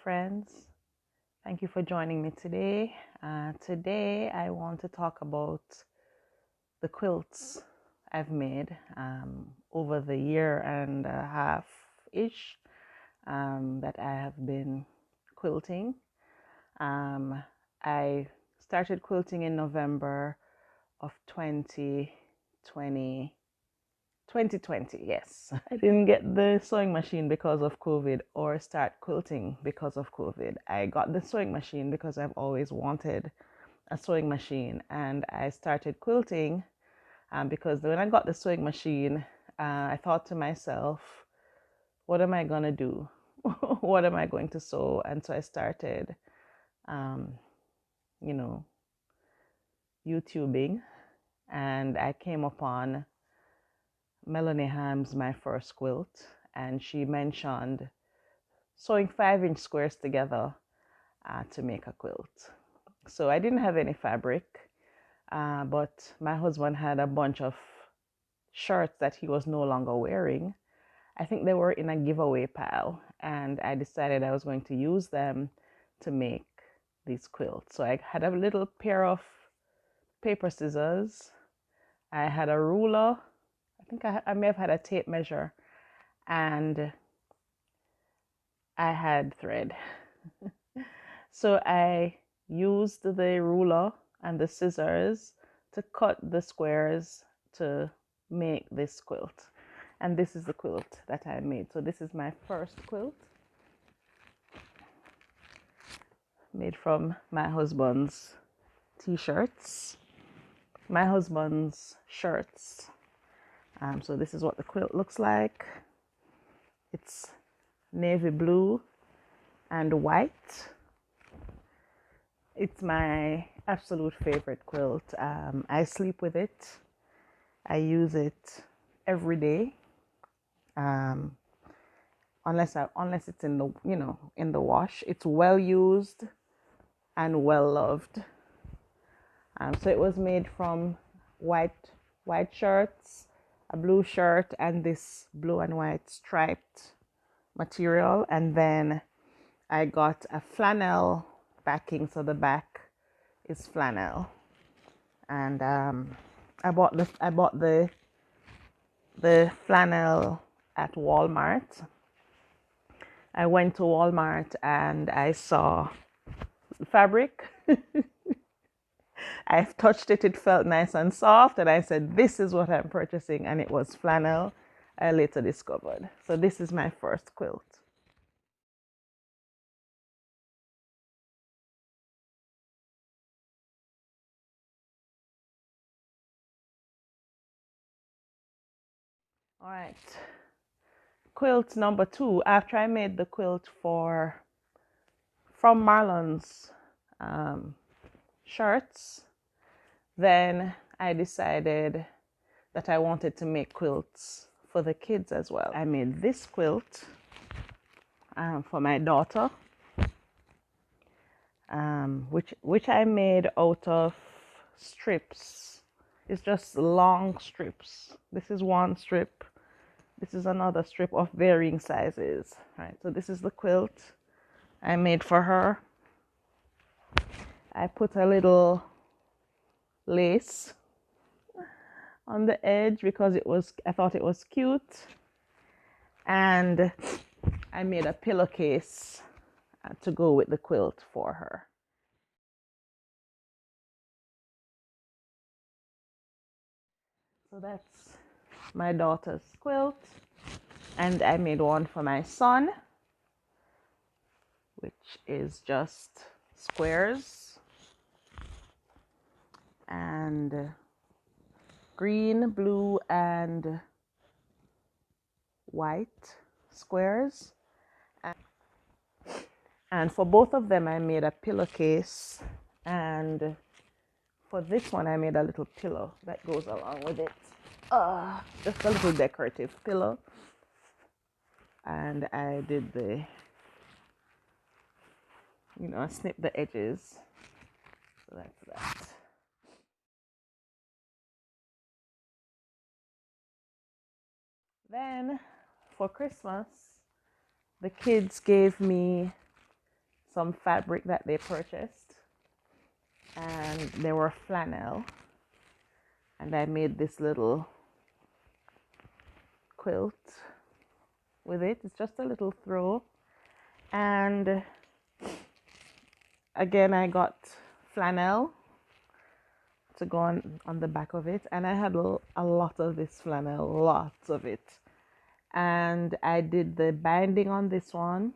friends. Thank you for joining me today. Today, I want to talk about the quilts I've made over the year and a half-ish that I have been quilting. I started quilting in November of 2020, yes. I didn't get the sewing machine because of COVID or start quilting because of COVID. I got the sewing machine because I've always wanted a sewing machine, and I started quilting because when I got the sewing machine, I thought to myself, what am I going to do? What am I going to sew? And so I started, um, you know, YouTubing, and I came upon Melanie Ham's My First Quilt, and she mentioned sewing 5-inch squares together to make a quilt. So I didn't have any fabric, but my husband had a bunch of shirts that he was no longer wearing. I think they were in a giveaway pile, and I decided I was going to use them to make these quilts. So I had a little pair of paper scissors. I had a ruler. I think I may have had a tape measure, and I had thread. So I used the ruler and the scissors to cut the squares to make this quilt. And this is the quilt that I made. So this is my first quilt, made from my husband's t-shirts, my husband's shirts. So this is what the quilt looks like. It's navy blue and white. It's my absolute favorite quilt. I sleep with it. I use it every day, unless it's in the in the wash. It's well used and well loved. So it was made from white shirts, a blue shirt, and this blue and white striped material, and then I got a flannel backing, so the back is flannel. And I bought the flannel at Walmart. I went to Walmart and I saw the fabric. I've touched it, it felt nice and soft, and I said, this is what I'm purchasing, and it was flannel, I later discovered. So this is my first quilt. All right, quilt number 2. After I made the quilt from Marlon's shirts, then I decided that I wanted to make quilts for the kids as well. I made this quilt for my daughter, which I made out of strips. It's just long strips. This is one strip. This is another strip of varying sizes. Right. So this is the quilt I made for her. I put a little lace on the edge because I thought it was cute, and I made a pillowcase to go with the quilt for her. So that's my daughter's quilt, and I made one for my son, which is just squares and green, blue, and white squares. And for both of them, I made a pillowcase, and for this one, I made a little pillow that goes along with it. Just a little decorative pillow. And I did I snipped the edges. So that's that. Then for Christmas, the kids gave me some fabric that they purchased, and they were flannel, and I made this little quilt with it. It's just a little throw, and again I got flannel to go on the back of it, and I had a lot of this flannel, lots of it, and I did the binding on this one.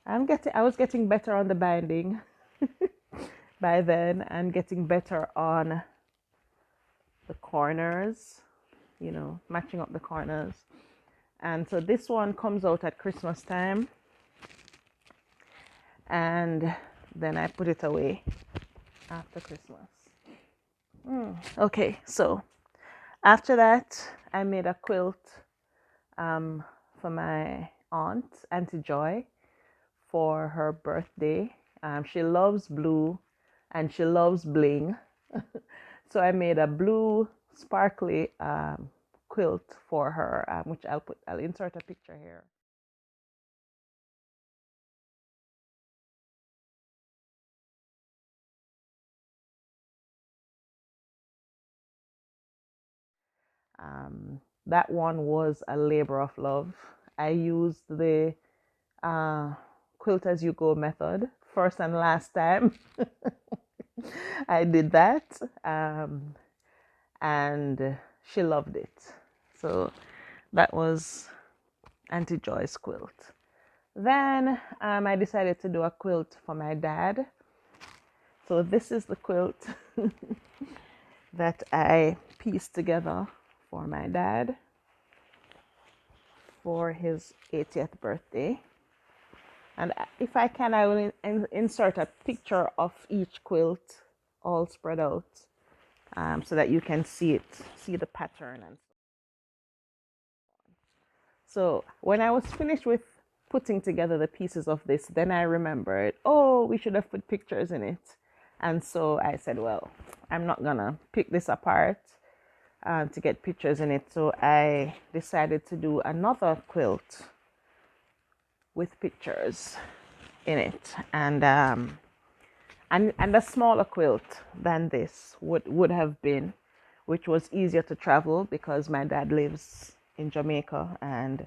I was getting better on the binding by then, and getting better on the corners, matching up the corners. And so this one comes out at Christmas time, and then I put it away after Christmas. Okay, so after that, I made a quilt for my aunt, Auntie Joy, for her birthday. She loves blue and she loves bling. So I made a blue sparkly quilt for her, which I'll insert a picture here. That one was a labor of love. I used the quilt as you go method first and last time. I did that, and she loved it. So that was Auntie Joy's quilt. Then I decided to do a quilt for my dad. So this is the quilt that I pieced together for my dad for his 80th birthday. And if I can, I will insert a picture of each quilt all spread out, so that you can see the pattern. And so when I was finished with putting together the pieces of this, then I remembered, oh, we should have put pictures in it. And so I said, well, I'm not gonna pick this apart to get pictures in it. So I decided to do another quilt with pictures in it, and a smaller quilt than this would have been, which was easier to travel because my dad lives in Jamaica, and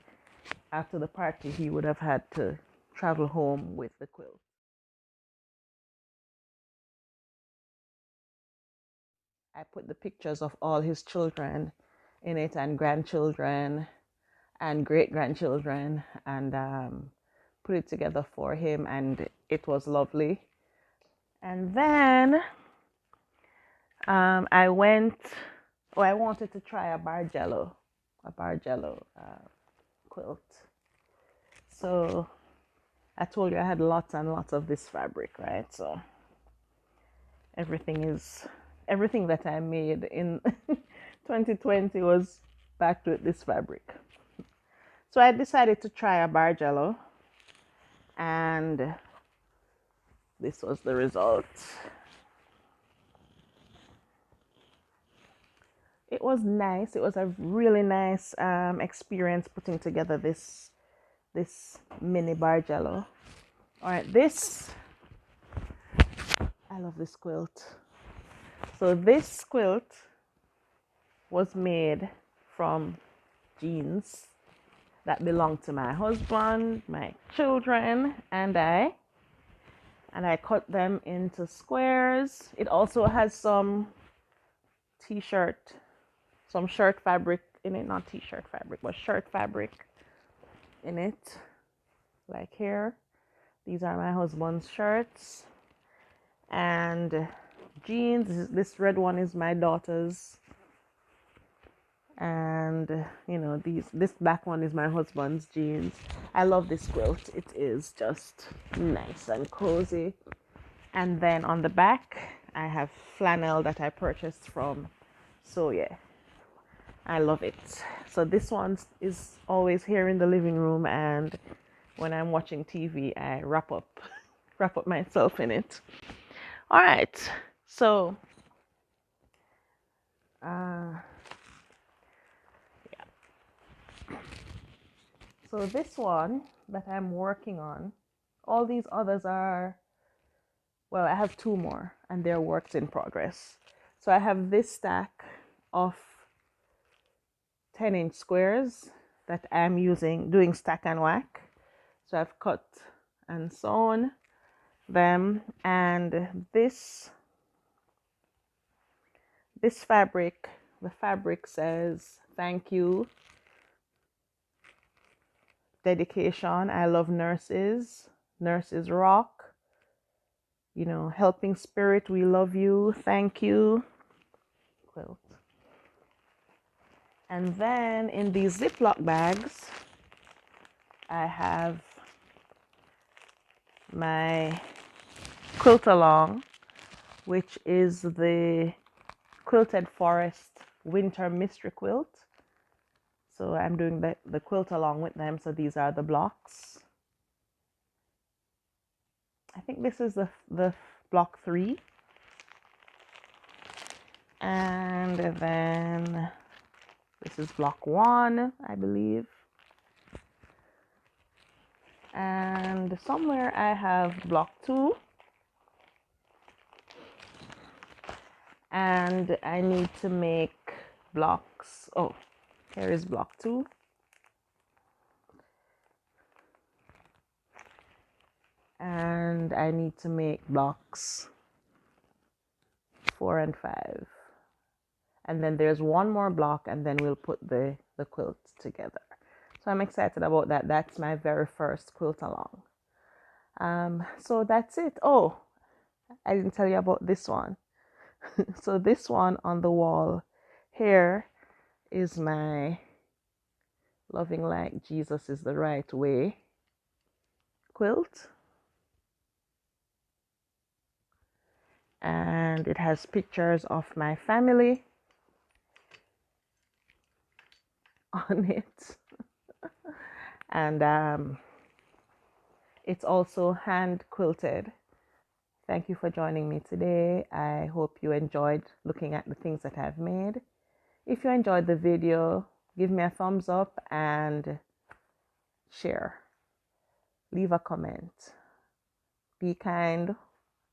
after the party he would have had to travel home with the quilt. I put the pictures of all his children in it, and grandchildren and great grandchildren, and put it together for him, and it was lovely. And then I wanted to try a Bargello quilt. So I told you I had lots and lots of this fabric, right? So everything that I made in 2020 was backed with this fabric. So I decided to try a Bargello, and this was the result. It was nice. It was a really nice experience putting together this mini Bargello. All right, I love this quilt. So this quilt was made from jeans that belonged to my husband, my children, and I. And I cut them into squares. It also has some shirt fabric in it, not t-shirt fabric, but shirt fabric in it, like here. These are my husband's shirts, and jeans. This red one is my daughter's, and this black one is my husband's jeans. I love this quilt. It is just nice and cozy. And then on the back I have flannel that I purchased from yeah, I love it. So this one is always here in the living room, and when I'm watching TV I wrap up myself in it. All right, so yeah. So this one that I'm working on All these others are, well, I have two more and they're works in progress. So I have this stack of 10-inch squares that I'm using, doing stack and whack. So I've cut and sewn them, and this fabric, the fabric says thank you, dedication, I love nurses, nurses rock, you know, helping spirit, we love you, thank you, quilt. And then in these Ziploc bags I have my quilt along, which is the Quilted Forest Winter Mystery Quilt. So I'm doing the quilt along with them. So these are the blocks. I think this is the block 3. And then this is block 1, I believe. And somewhere I have block 2. And I need to make blocks. Oh, here is block 2. And I need to make blocks 4 and 5. And then there's one more block, and then we'll put the quilt together. So I'm excited about that. That's my very first quilt along. So that's it. Oh, I didn't tell you about this one. So this one on the wall here is my Loving Like Jesus is the Right Way quilt. And it has pictures of my family on it. And it's also hand quilted. Thank you for joining me today. I hope you enjoyed looking at the things that I've made. If you enjoyed the video, give me a thumbs up and share. Leave a comment. Be kind,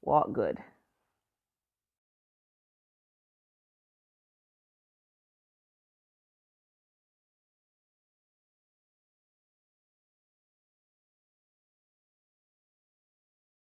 walk good.